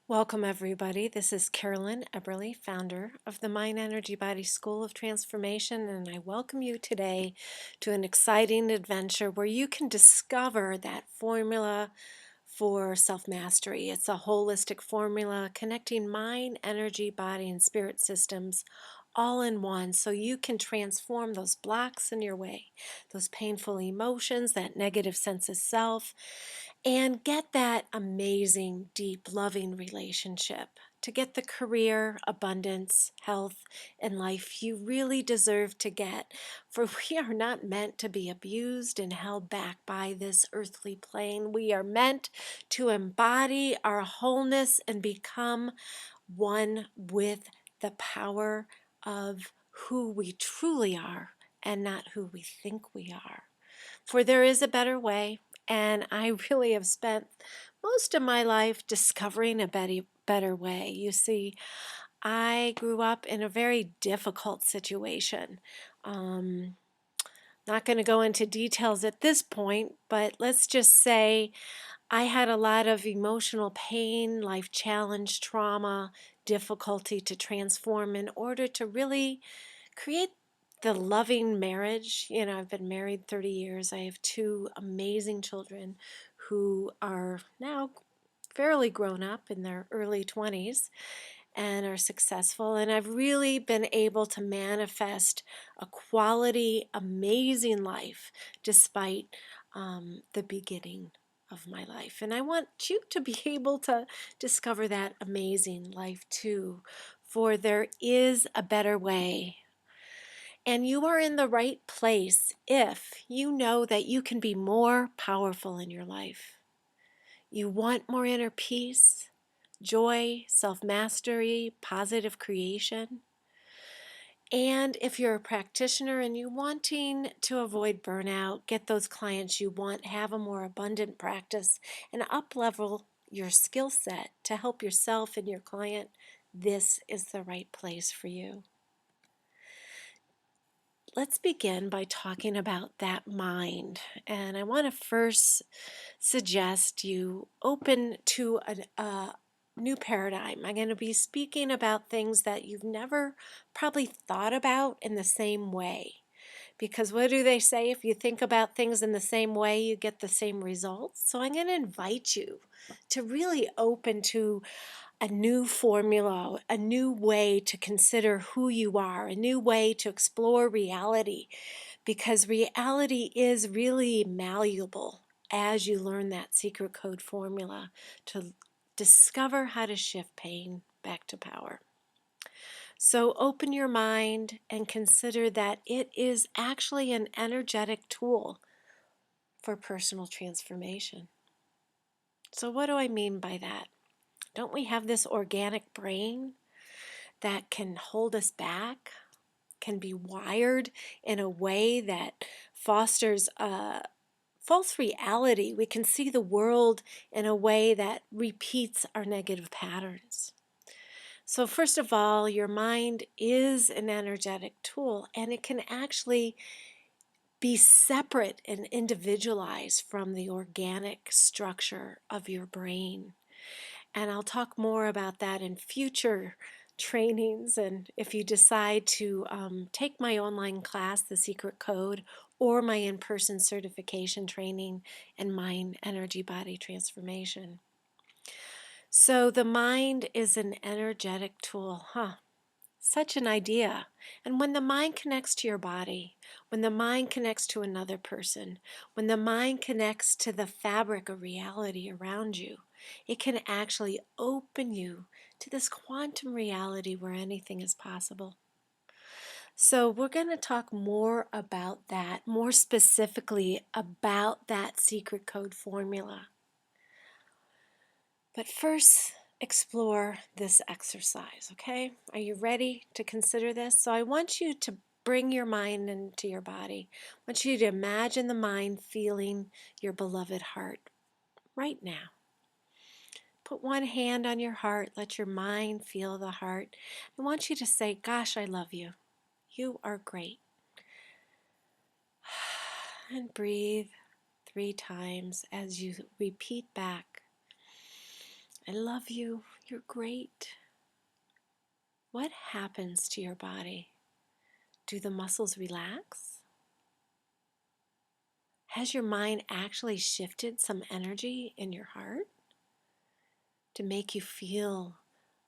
Welcome, everybody. This is Carolyn Eberly, founder of the Mind Energy Body School of Transformation, and I welcome you today to an exciting adventure where you can discover that formula for self mastery. It's a holistic formula connecting mind, energy, body, and spirit systems all in one so you can transform those blocks in your way, those painful emotions, that negative sense of self, and get that amazing, deep, loving relationship. To get the career, abundance, health, and life you really deserve to get. For we are not meant to be abused and held back by this earthly plane. We are meant to embody our wholeness and become one with the power of who we truly are and not who we think we are. For there is a better way, and I really have spent most of my life discovering a better way. You see, I grew up in a very difficult situation. Um, Not going to go into details at this point, but let's just say I had a lot of emotional pain, life challenge, trauma, difficulty to transform in order to really create the loving marriage. I've been married 30 years. I have two amazing children who are now fairly grown up in their early 20s and are successful. And I've really been able to manifest a quality, amazing life despite the beginning of my life. And I want you to be able to discover that amazing life too, for there is a better way. And you are in the right place if you know that you can be more powerful in your life. You want more inner peace, joy, self mastery, positive creation. And if you're a practitioner and you're wanting to avoid burnout, get those clients you want, have a more abundant practice, and up level your skill set to help yourself and your client, this is the right place for you. Let's begin by talking about that mind. And I want to first suggest you open to a new paradigm. I'm going to be speaking about things that you've never probably thought about in the same way. Because what do they say? If you think about things in the same way, you get the same results. So I'm going to invite you to really open to a new formula, a new way to consider who you are, a new way to explore reality, because reality is really malleable as you learn that secret code formula to discover how to shift pain back to power. So open your mind and consider that it is actually an energetic tool for personal transformation. So what do I mean by that? Don't we have this organic brain that can hold us back, can be wired in a way that fosters a false reality? We can see the world in a way that repeats our negative patterns. So, first of all, your mind is an energetic tool, and it can actually be separate and individualized from the organic structure of your brain. And I'll talk more about that in future trainings. And if you decide to take my online class, The Secret Code, or my in person certification training and Mind Energy Body Transformation. So the mind is an energetic tool, huh? Such an idea. And when the mind connects to your body, when the mind connects to another person, when the mind connects to the fabric of reality around you, it can actually open you to this quantum reality where anything is possible. So, we're going to talk more about that, more specifically about that secret code formula. But first, explore this exercise, okay? Are you ready to consider this? So I want you to bring your mind into your body. I want you to imagine the mind feeling your beloved heart right now. Put one hand on your heart. Let your mind feel the heart. I want you to say, gosh, I love you. You are great. And breathe 3 times as you repeat back, I love you. You're great. What happens to your body? Do the muscles relax? Has your mind actually shifted some energy in your heart to make you feel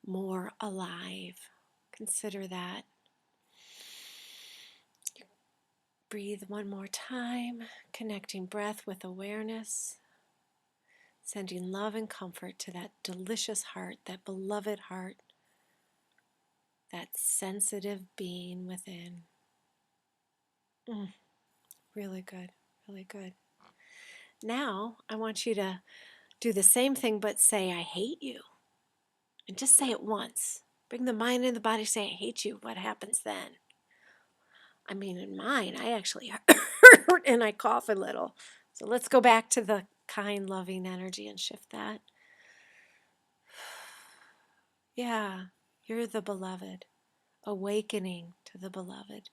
more alive? Consider that. Breathe one more time, connecting breath with awareness, sending love and comfort to that delicious heart, that beloved heart, that sensitive being within. Really good, really good. Now, I want you to do the same thing, but say, I hate you. And just say it once. Bring the mind and the body, say, I hate you. What happens then? I mean, in mine, I actually hurt and I cough a little. So let's go back to the kind, loving energy and shift that. Yeah, you're the beloved. Awakening to the beloved.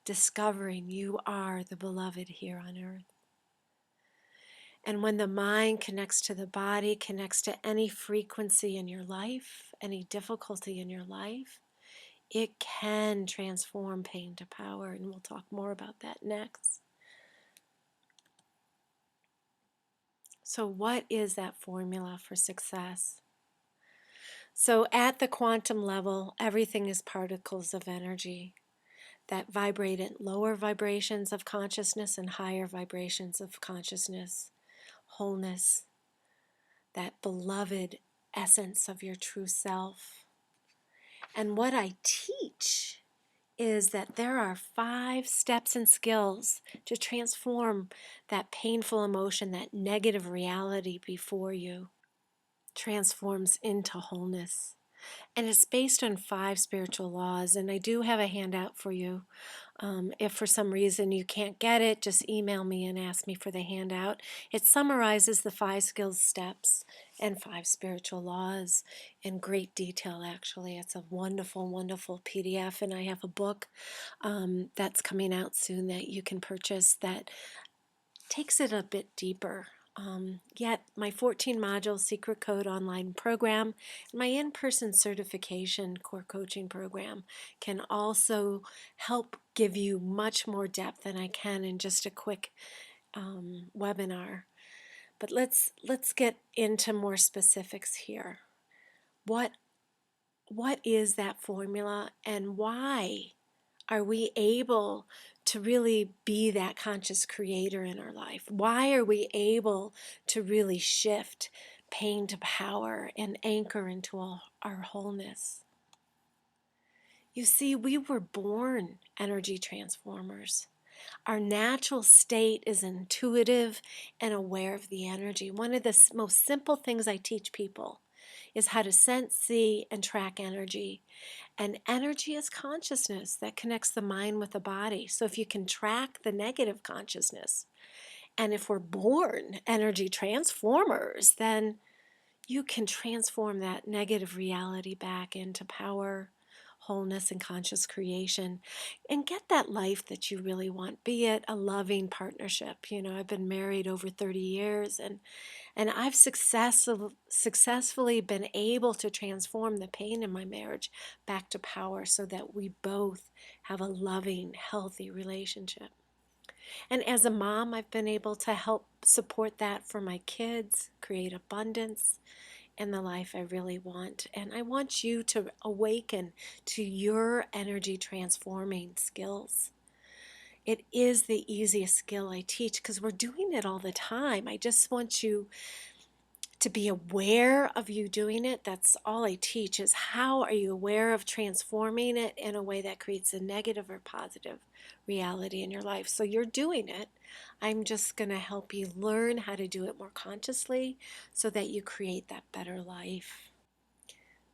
Discovering you are the beloved here on earth. And when the mind connects to the body, connects to any frequency in your life, any difficulty in your life, it can transform pain to power. And we'll talk more about that next. So, what is that formula for success? So, at the quantum level, everything is particles of energy that vibrate at lower vibrations of consciousness and higher vibrations of consciousness, wholeness, that beloved essence of your true self. And what I teach is that there are 5 steps and skills to transform that painful emotion, that negative reality before you, transforms into wholeness. And it's based on 5 spiritual laws. And I do have a handout for you. If for some reason you can't get it, just email me and ask me for the handout. It summarizes the 5 skills steps and 5 spiritual laws in great detail, actually. It's a wonderful, wonderful PDF. And I have a book that's coming out soon that you can purchase that takes it a bit deeper. Yet my 14 module secret code online program, my in-person certification core coaching program can also help give you much more depth than I can in just a quick webinar. But let's get into more specifics here. What is that formula, and why are we able to really be that conscious creator in our life? Why are we able to really shift pain to power and anchor into our wholeness? You see, we were born energy transformers. Our natural state is intuitive and aware of the energy. One of the most simple things I teach people is how to sense, see, and track energy. And energy is consciousness that connects the mind with the body. So if you can track the negative consciousness, and if we're born energy transformers, then you can transform that negative reality back into power, wholeness, and conscious creation, and get that life that you really want, be it a loving partnership. You know, I've been married over 30 years, and I've successfully been able to transform the pain in my marriage back to power so that we both have a loving, healthy relationship. And as a mom, I've been able to help support that for my kids, create abundance in the life I really want. And I want you to awaken to your energy transforming skills. It is the easiest skill I teach because we're doing it all the time. I just want you to be aware of you doing it. That's all I teach, is how are you aware of transforming it in a way that creates a negative or positive reality in your life. So you're doing it. I'm just going to help you learn how to do it more consciously so that you create that better life.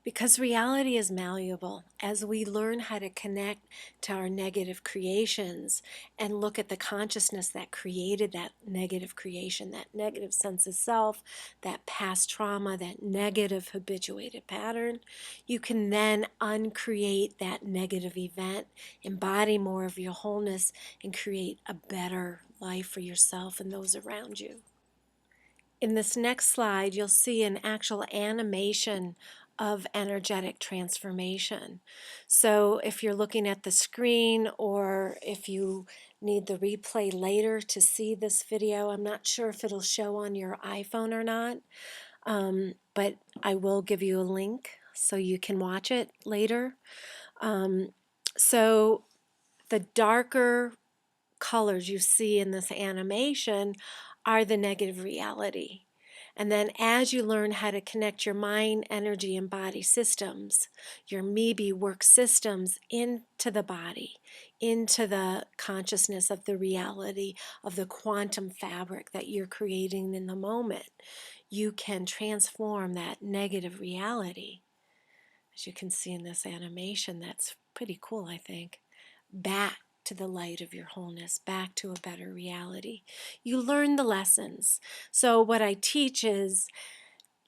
Because reality is malleable. As we learn how to connect to our negative creations and look at the consciousness that created that negative creation, that negative sense of self, that past trauma, that negative habituated pattern, you can then uncreate that negative event, embody more of your wholeness, and create a better life for yourself and those around you. In this next slide, you'll see an actual animation of energetic transformation. So if you're looking at the screen or if you need the replay later to see this video, I'm not sure if it'll show on your iPhone or not, but I will give you a link so you can watch it later. So the darker colors you see in this animation are the negative reality. And then as you learn how to connect your mind, energy, and body systems, your MeBe work systems into the body, into the consciousness of the reality of the quantum fabric that you're creating in the moment, you can transform that negative reality. As you can see in this animation, that's pretty cool, I think, back to the light of your wholeness, back to a better reality. You learn the lessons. So what I teach is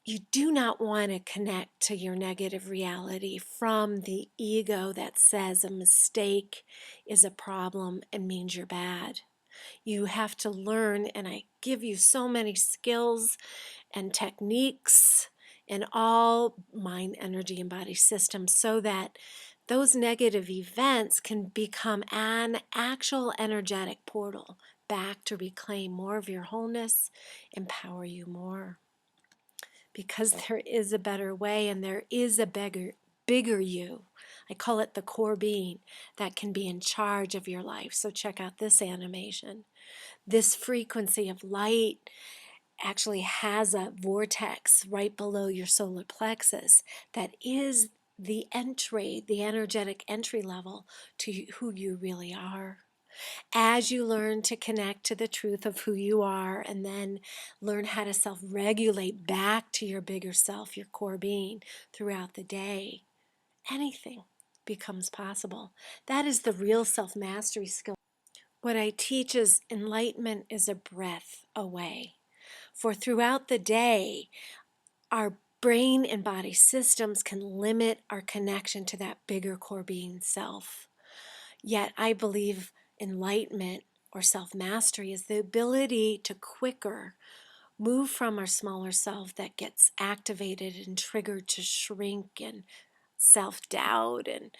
you do not want to connect to your negative reality from the ego that says a mistake is a problem and means you're bad. You have to learn, and I give you so many skills and techniques in all mind, energy, and body systems so that those negative events can become an actual energetic portal back to reclaim more of your wholeness, empower you more. Because there is a better way and there is a bigger you. I call it the core being that can be in charge of your life. So check out this animation. This frequency of light actually has a vortex right below your solar plexus that is the entry, the energetic entry level to who you really are. As you learn to connect to the truth of who you are and then learn how to self-regulate back to your bigger self, your core being throughout the day, anything becomes possible. That is the real self-mastery skill. What I teach is enlightenment is a breath away. For throughout the day, our brain and body systems can limit our connection to that bigger core being self. Yet I believe enlightenment or self-mastery is the ability to quicker move from our smaller self that gets activated and triggered to shrink and self-doubt and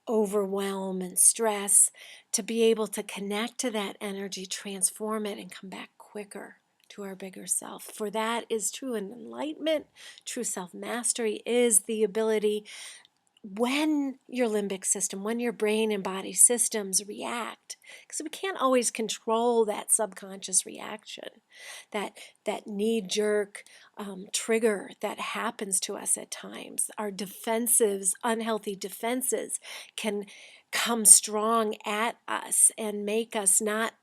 overwhelm and stress, to be able to connect to that energy, transform it, and come back quicker to our bigger self. For that is true enlightenment, true self-mastery is the ability when your limbic system, when your brain and body systems react, because we can't always control that subconscious reaction, that knee-jerk trigger that happens to us at times. Our defensives, unhealthy defenses, can come strong at us and make us not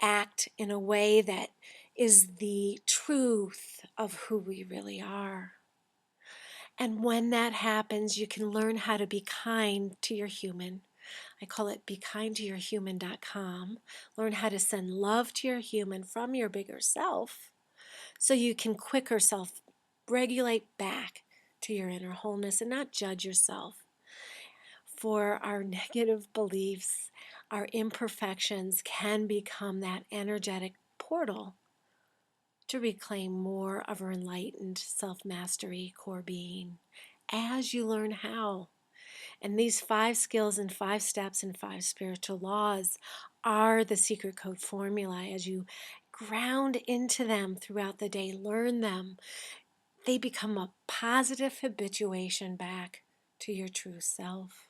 act in a way that is the truth of who we really are. And when that happens, you can learn how to be kind to your human. I call it bekindtoyourhuman.com. Learn how to send love to your human from your bigger self so you can quicker self-regulate back to your inner wholeness and not judge yourself for our negative beliefs. Our imperfections can become that energetic portal to reclaim more of our enlightened self-mastery core being as you learn how. And these 5 skills and 5 steps and 5 spiritual laws are the secret code formula. As you ground into them throughout the day, learn them, they become a positive habituation back to your true self.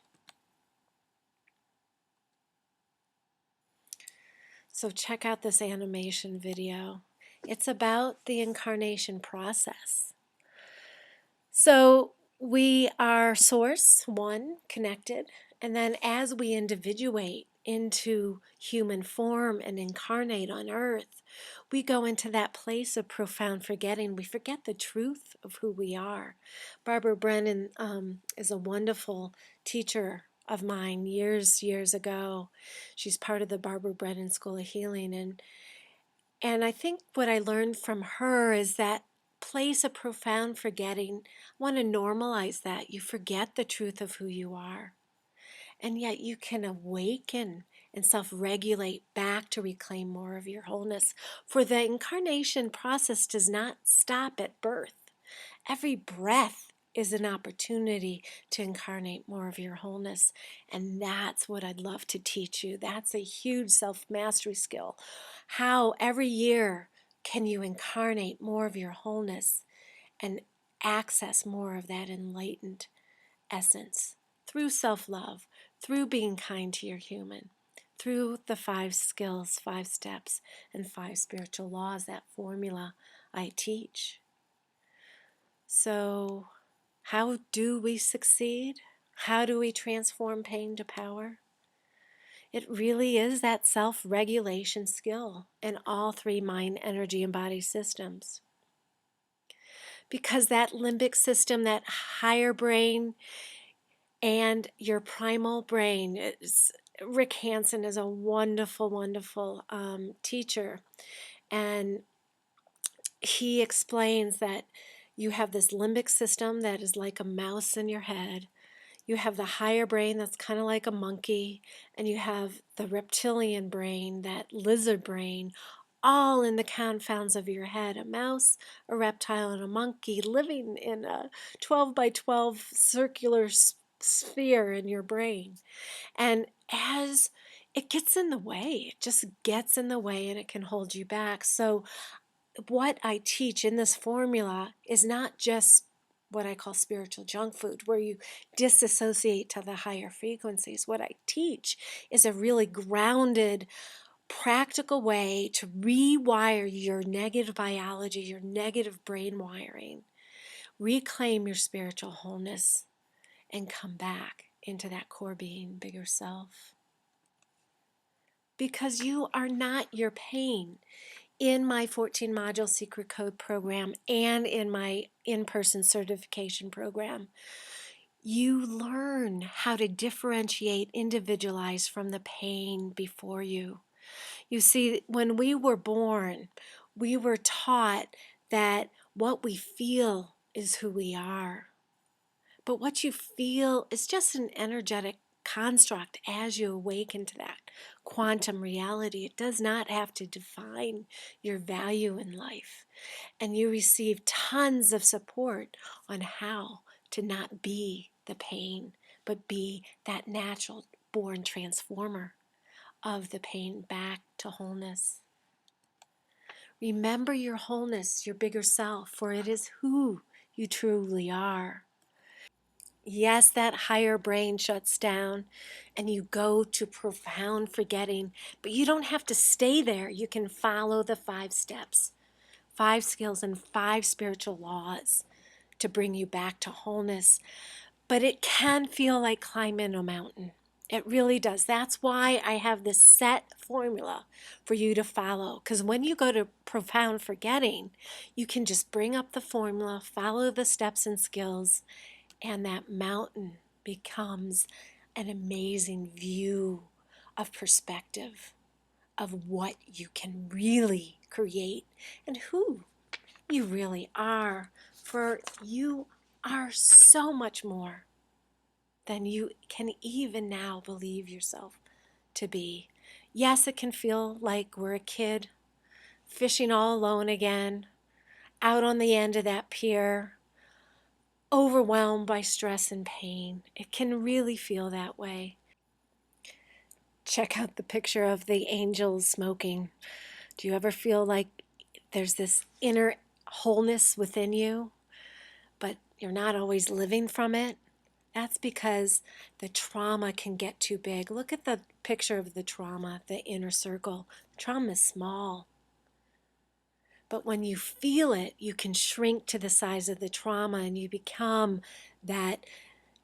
So check out this animation video. It's about the incarnation process. So we are source, one, connected, and then as we individuate into human form and incarnate on earth, we go into that place of profound forgetting. We forget the truth of who we are. Barbara Brennan is a wonderful teacher of mine years ago. She's part of the Barbara Brennan School of Healing, and I think what I learned from her is that place of profound forgetting. I want to normalize that. You forget the truth of who you are. And yet you can awaken and self-regulate back to reclaim more of your wholeness. For the incarnation process does not stop at birth. Every breath is an opportunity to incarnate more of your wholeness. And that's what I'd love to teach you. That's a huge self-mastery skill. How every year can you incarnate more of your wholeness and access more of that enlightened essence through self-love, through being kind to your human, through the 5 skills, 5 steps, and 5 spiritual laws, that formula I teach. So, how do we succeed? How do we transform pain to power? It really is that self-regulation skill in all 3 mind, energy, and body systems. Because that limbic system, that higher brain, and your primal brain, Rick Hanson is a wonderful, wonderful teacher. And he explains that you have this limbic system that is like a mouse in your head. You have the higher brain that's kind of like a monkey, and you have the reptilian brain, that lizard brain, all in the confounds of your head. A mouse, a reptile, and a monkey living in a 12 by 12 circular sphere in your brain. And as it gets in the way, it just gets in the way and it can hold you back. So what I teach in this formula is not just what I call spiritual junk food, where you disassociate to the higher frequencies. What I teach is a really grounded, practical way to rewire your negative biology, your negative brain wiring, reclaim your spiritual wholeness, and come back into that core being, bigger self. Because you are not your pain. In my 14 module secret code program and in my in-person certification program, you learn how to differentiate, individualize from the pain before you. You see, when we were born, we were taught that what we feel is who we are. But what you feel is just an energetic construct as you awaken to that quantum reality. It does not have to define your value in life. And you receive tons of support on how to not be the pain, but be that natural born transformer of the pain back to wholeness. Remember your wholeness, your bigger self, for it is who you truly are. Yes, that higher brain shuts down and you go to profound forgetting, but you don't have to stay there. You can follow the 5 steps, 5 skills, and 5 spiritual laws to bring you back to wholeness. But it can feel like climbing a mountain. It really does. That's why I have this set formula for you to follow. Because when you go to profound forgetting, you can just bring up the formula, follow the steps and skills, and that mountain becomes an amazing view of perspective of what you can really create and who you really are. For you are so much more than you can even now believe yourself to be. Yes, it can feel like we're a kid fishing all alone again, out on the end of that pier, overwhelmed by stress and pain. It can really feel that way. Check out the picture of the angels smoking. Do you ever feel like there's this inner wholeness within you, but you're not always living from it? That's because the trauma can get too big. Look at the picture of the trauma, the inner circle. The trauma is small. But when you feel it, you can shrink to the size of the trauma and you become that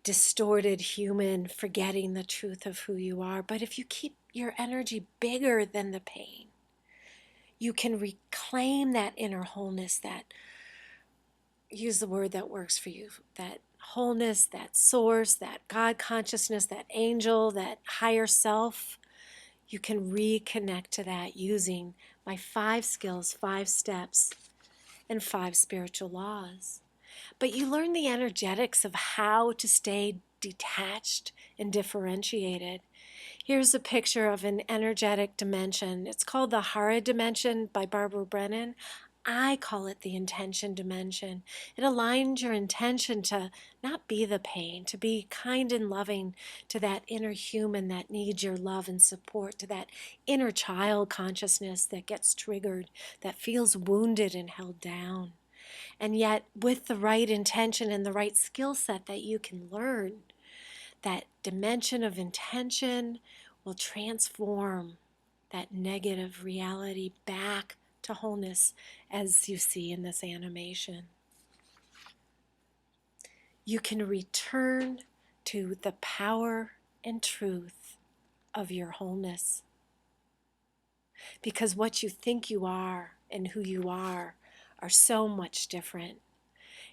distorted human, forgetting the truth of who you are. But if you keep your energy bigger than the pain, you can reclaim that inner wholeness, that, use the word that works for you, that wholeness, that source, that God consciousness, that angel, that higher self. You can reconnect to that using my 5 skills, 5 steps, and 5 spiritual laws. But you learn the energetics of how to stay detached and differentiated. Here's a picture of an energetic dimension. It's called the Hara dimension by Barbara Brennan. I call it the intention dimension. It aligns your intention to not be the pain, to be kind and loving to that inner human that needs your love and support, to that inner child consciousness that gets triggered, that feels wounded and held down. And yet, with the right intention and the right skill set that you can learn, that dimension of intention will transform that negative reality back to wholeness, as you see in this animation. You can return to the power and truth of your wholeness, because what you think you are and who you are so much different.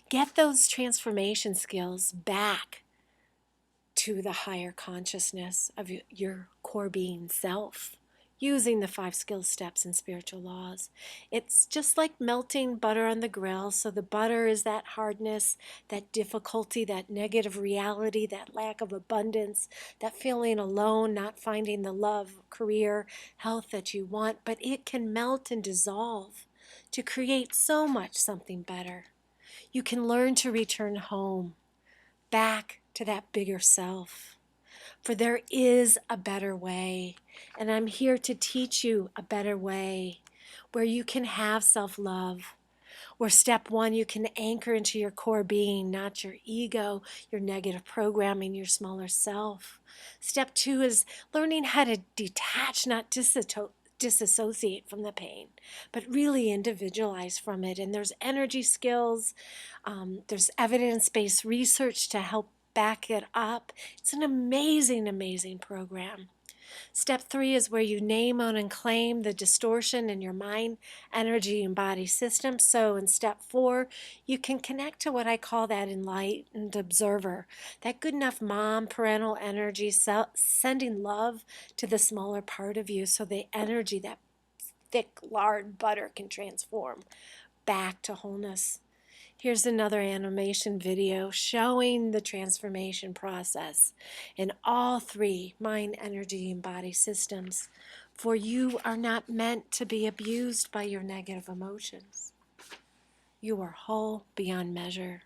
Get those transformation skills back to the higher consciousness of your core being self, using the 5 skill steps and spiritual laws. It's just like melting butter on the grill. So the butter is that hardness, that difficulty, that negative reality, that lack of abundance, that feeling alone, not finding the love, career, health that you want. But it can melt and dissolve to create so much something better. You can learn to return home, back to that bigger self. For there is a better way, and I'm here to teach you a better way where you can have self-love, where step 1, you can anchor into your core being, not your ego, your negative programming, your smaller self. Step 2 is learning how to detach, not disassociate from the pain, but really individualize from it. And there's energy skills, there's evidence-based research to help back it up. It's an amazing, amazing program. Step 3 is where you name, own, and claim the distortion in your mind, energy, and body system. So in step 4, you can connect to what I call that enlightened observer, that good enough mom, parental energy, sending love to the smaller part of you so the energy, that thick lard butter, can transform back to wholeness. Here's another animation video showing the transformation process in all 3 mind, energy, and body systems. For you are not meant to be abused by your negative emotions. You are whole beyond measure.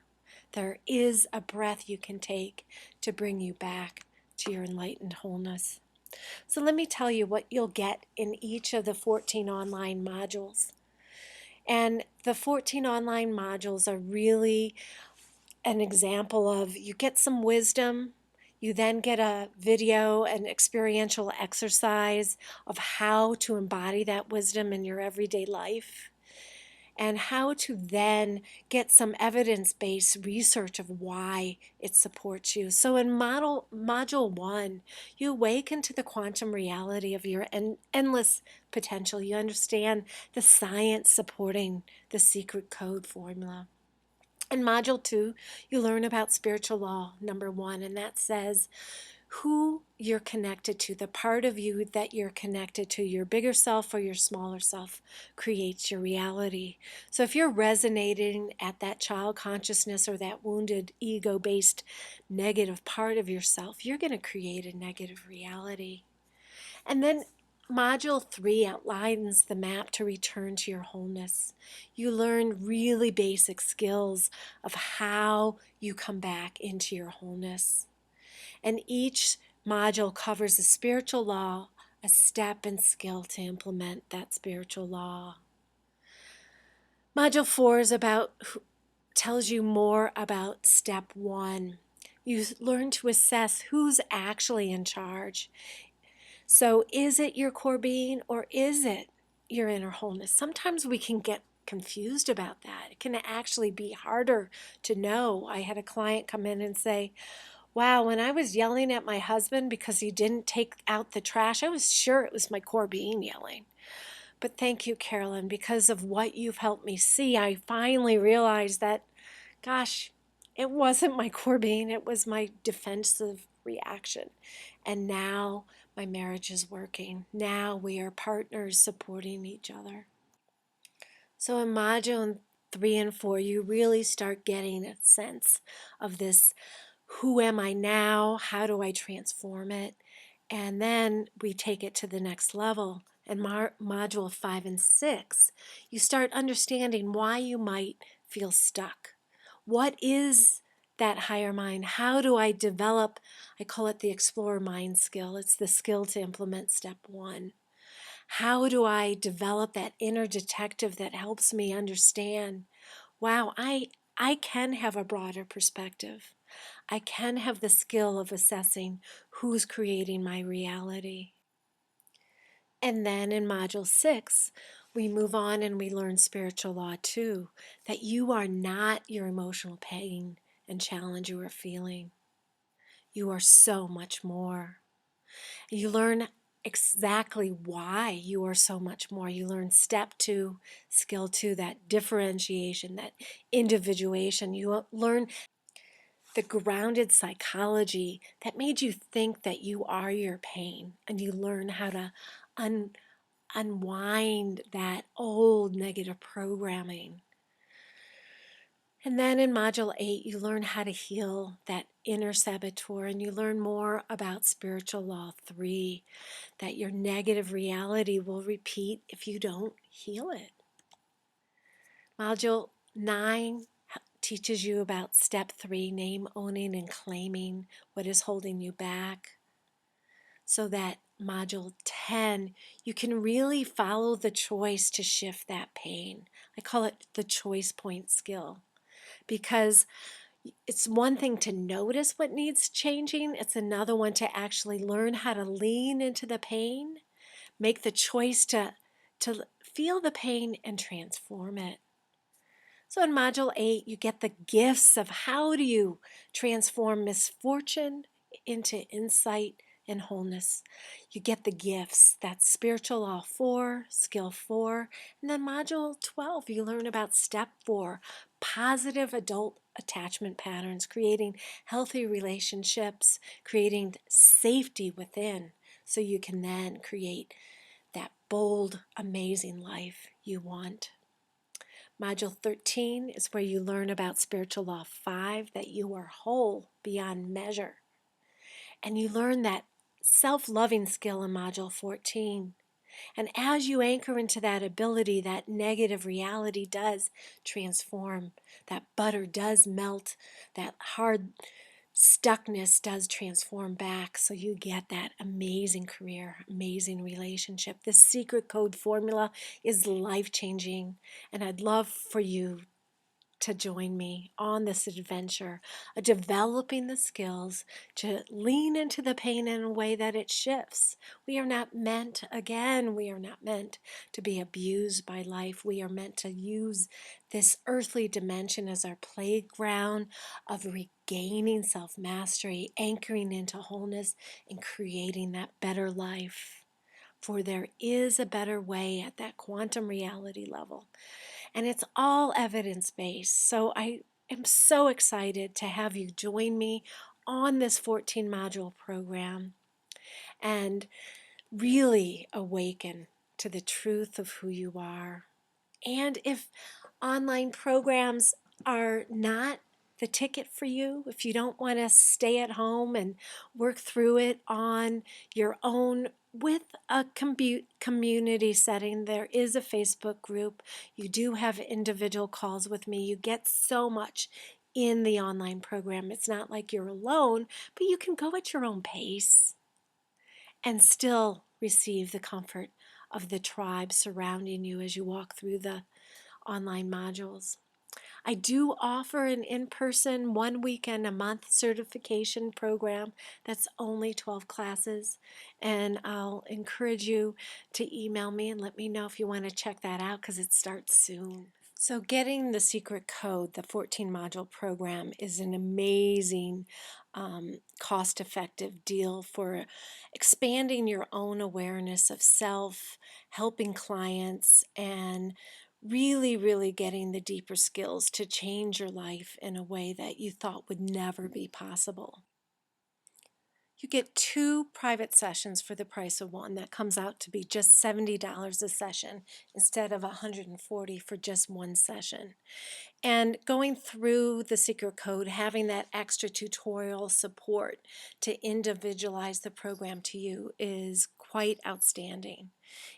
There is a breath you can take to bring you back to your enlightened wholeness. So let me tell you what you'll get in each of the 14 online modules. And the 14 online modules are really an example of, you get some wisdom, you then get a video, an experiential exercise of how to embody that wisdom in your everyday life, and how to then get some evidence-based research of why it supports you. So in module 1, you awaken to the quantum reality of your endless potential. You understand the science supporting the secret code formula. In module 2, you learn about spiritual law number 1, and that says who you're connected to, the part of you that you're connected to, your bigger self or your smaller self, creates your reality. So if you're resonating at that child consciousness or that wounded ego-based negative part of yourself, you're going to create a negative reality. And then Module 3 outlines the map to return to your wholeness. You learn really basic skills of how you come back into your wholeness. And each module covers a spiritual law, a step and skill to implement that spiritual law. Module 4 is tells you more about step 1. You learn to assess who's actually in charge. So is it your core being or is it your inner wholeness? Sometimes we can get confused about that. It can actually be harder to know. I had a client come in and say, wow, when I was yelling at my husband because he didn't take out the trash, I was sure it was my core being yelling. But thank you, Carolyn, because of what you've helped me see, I finally realized that, gosh, it wasn't my core being, it was my defensive reaction. And now my marriage is working. Now we are partners supporting each other. So in module 3 and 4, you really start getting a sense of this, who am I now? How do I transform it? And then we take it to the next level. In module 5 and 6, you start understanding why you might feel stuck. What is that higher mind? How do I develop? I call it the explorer mind skill. It's the skill to implement step 1. How do I develop that inner detective that helps me understand, wow, I can have a broader perspective. I can have the skill of assessing who's creating my reality. And then in module 6, we move on and we learn spiritual law 2, that you are not your emotional pain and challenge you are feeling. You are so much more. You learn exactly why you are so much more. You learn step 2, skill 2, that differentiation, that individuation. You learn the grounded psychology that made you think that you are your pain, and you learn how to unwind that old negative programming. And then in module 8, you learn how to heal that inner saboteur, and you learn more about spiritual law 3, that your negative reality will repeat if you don't heal it. Module 9 teaches you about step 3, name, owning, and claiming what is holding you back. So that module 10, you can really follow the choice to shift that pain. I call it the choice point skill, because it's one thing to notice what needs changing. It's another one to actually learn how to lean into the pain, make the choice to feel the pain and transform it. So in module 8, you get the gifts of how do you transform misfortune into insight and wholeness. You get the gifts. That's spiritual law 4, skill 4. And then module 12, you learn about step 4, positive adult attachment patterns, creating healthy relationships, creating safety within, so you can then create that bold, amazing life you want. Module 13 is where you learn about spiritual law 5, that you are whole beyond measure. And you learn that self-loving skill in module 14. And as you anchor into that ability, that negative reality does transform. That butter does melt. That hard stuckness does transform back, so you get that amazing career, amazing relationship. The secret code formula is life-changing, and I'd love for you to join me on this adventure of developing the skills to lean into the pain in a way that it shifts. We are not meant, again, we are not meant to be abused by life. We are meant to use this earthly dimension as our playground of regaining self-mastery, anchoring into wholeness, and creating that better life. For there is a better way at that quantum reality level. And it's all evidence-based. So I am so excited to have you join me on this 14 module program and really awaken to the truth of who you are. And if online programs are not the ticket for you, if you don't want to stay at home and work through it on your own with a community setting, there is a Facebook group. You do have individual calls with me. You get so much in the online program. It's not like you're alone, but you can go at your own pace and still receive the comfort of the tribe surrounding you as you walk through the online modules. I do offer an in-person 1 weekend a month certification program that's only 12 classes, and I'll encourage you to email me and let me know if you want to check that out, because it starts soon. So getting the secret code, the 14 module program, is an amazing cost-effective deal for expanding your own awareness of self, helping clients, and really getting the deeper skills to change your life in a way that you thought would never be possible. You get 2 private sessions for the price of one. That comes out to be just $70 a session instead of $140 for just one session. And going through the secret code, having that extra tutorial support to individualize the program to you is quite outstanding.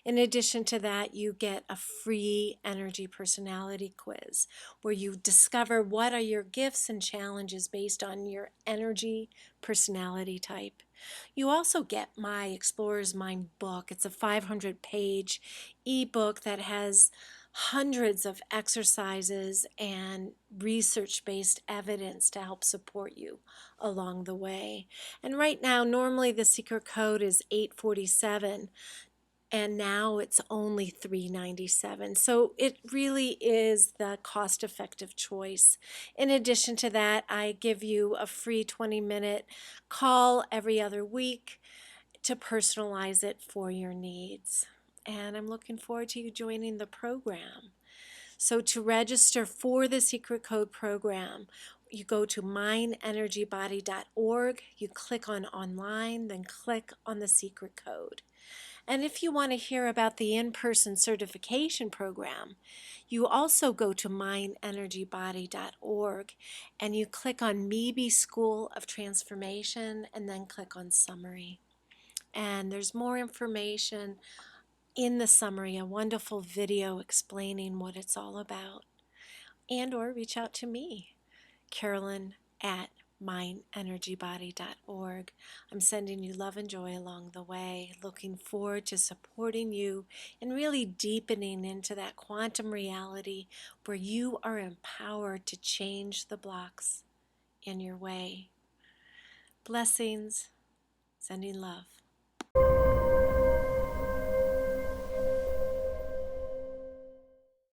In addition to that, you get a free energy personality quiz where you discover what are your gifts and challenges based on your energy personality type. You also get my Explorer's Mind book. It's a 500-page ebook that has hundreds of exercises and research-based evidence to help support you along the way. And right now, normally the secret code is $847, and now it's only $397. So it really is the cost-effective choice. In addition to that, I give you a free 20-minute call every other week to personalize it for your needs. And I'm looking forward to you joining the program. So to register for the Secret Code program, you go to mindenergybody.org, you click on online, then click on the Secret Code. And if you want to hear about the in-person certification program, you also go to mindenergybody.org and you click on MEBE School of Transformation and then click on Summary. And there's more information in the summary, a wonderful video explaining what it's all about. And or reach out to me, Carolyn at mindenergybody.org. I'm sending you love and joy along the way, looking forward to supporting you and really deepening into that quantum reality where you are empowered to change the blocks in your way. Blessings, sending love.